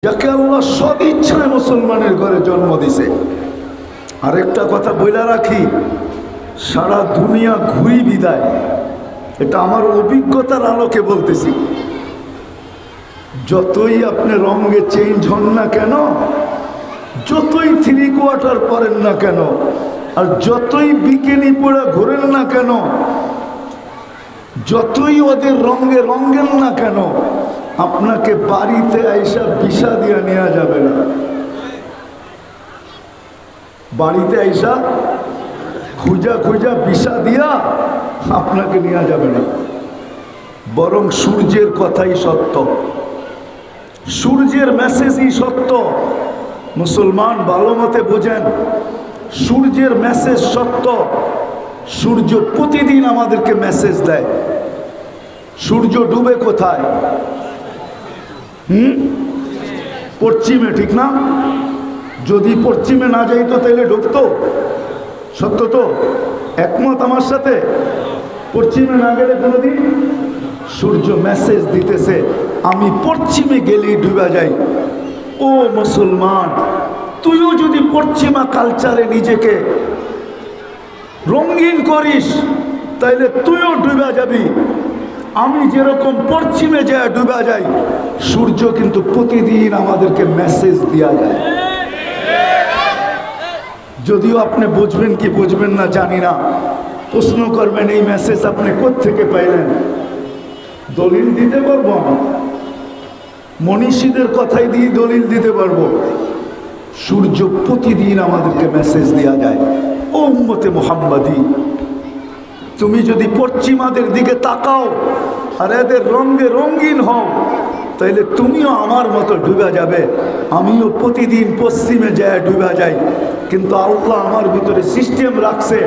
যাকে আল্লাহ সদিচ্ছায় মুসলমানের ঘরে জন্ম দিছে। আরেকটা কথা বইলা রাখি, সারা দুনিয়া ঘুরি বিদায়, এটা আমার অভিজ্ঞতার আলোকে বলতেছি। যতই আপনি রঙে চেঞ্জ হন না কেন, যতই 3/4 পরেন না কেন, আর যতই বিকেনি পড়ে ঘোরেন না কেন, যতই ওদের রঙে রঙেন না কেন, আপনাকে বাড়িতে আইসা ভিসা দিয়া নেওয়া যাবে না। বাড়িতে আইসা খুঁজা খুঁজা ভিসা দিয়া আপনাকে নেওয়া যাবে না। বরং সূর্যের কথাই সত্য, সূর্যের মেসেজই সত্য। মুসলমান ভালো মতে বোঝেন, সূর্যের মেসেজ সত্য। সূর্য প্রতিদিন আমাদেরকে মেসেজ দেয়। সূর্য ডুবে কোথায়? পশ্চিমে, ঠিক না? যদি পশ্চিমে না যাইতো তাহলে ডুবতো। সত্য তো? একমত আমার সাথে? পশ্চিমে না গেলে কোনোদিন। সূর্য মেসেজ দিতেছে আমি পশ্চিমে গেলেই ডুবে যাই। ও মুসলমান, তুইও যদি পশ্চিমা কালচারে নিজেকে রঙিন করিস তাইলে তুইও ডুবে যাবি। আমি যেরকম পশ্চিমে যায় ডুবে যাই, সূর্য কিন্তু প্রতিদিন আমাদেরকে মেসেজ দেয়া যায়। যদিও আপনি বুঝবেন কি বুঝবেন না জানি না, প্রশ্ন করবেন এই মেসেজ আপনি কোত্থেকে পাইলেন? দলিল দিতে পারবো, মনীষীদের কথাই দিয়ে দলিল দিতে পারবো। সূর্য প্রতিদিন আমাদেরকে মেসেজ দেয়া যায়। ও উম্মতে মুহাম্মাদি, তুমি যদি পশ্চিমাদের দিকে তাকাও আর এদের রঙে রঙিন হও, তাইলে তুমিও আমার মতো ডুবে যাবে। আমিও প্রতিদিন পশ্চিমে যায় ডুবে যাই, কিন্তু আল্লাহ আমার ভিতরে সিস্টেম রাখছে,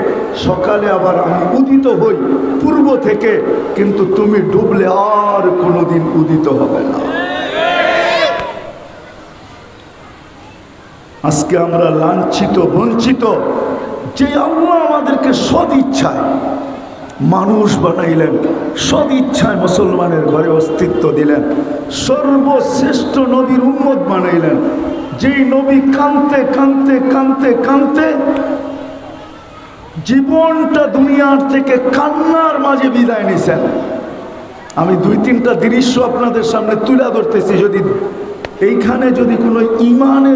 সকালে আবার আমি উদিত হই পূর্ব থেকে, কিন্তু তুমি ডুবলে আর কোনোদিন উদিত হবে না। আজকে আমরা লাঞ্ছিত বঞ্চিত, যে আল্লাহ আমাদেরকে সদিচ্ছায় মানুষ বানাইলেন, সদিচ্ছায় মুসলমানের ঘরে অস্তিত্ব দিলেন, সর্বশ্রেষ্ঠ নবীর উম্মত বানাইলেন, যেই নবী কাঁদতে কাঁদতে কাঁদতে কাঁদতে জীবনটা দুনিয়ার থেকে কান্নার মাঝে বিদায় নিছেন। আমি 2-3টা দৃশ্য আপনাদের সামনে তুলে ধরতেছি। যদি এইখানে যদি কোনো ইমানের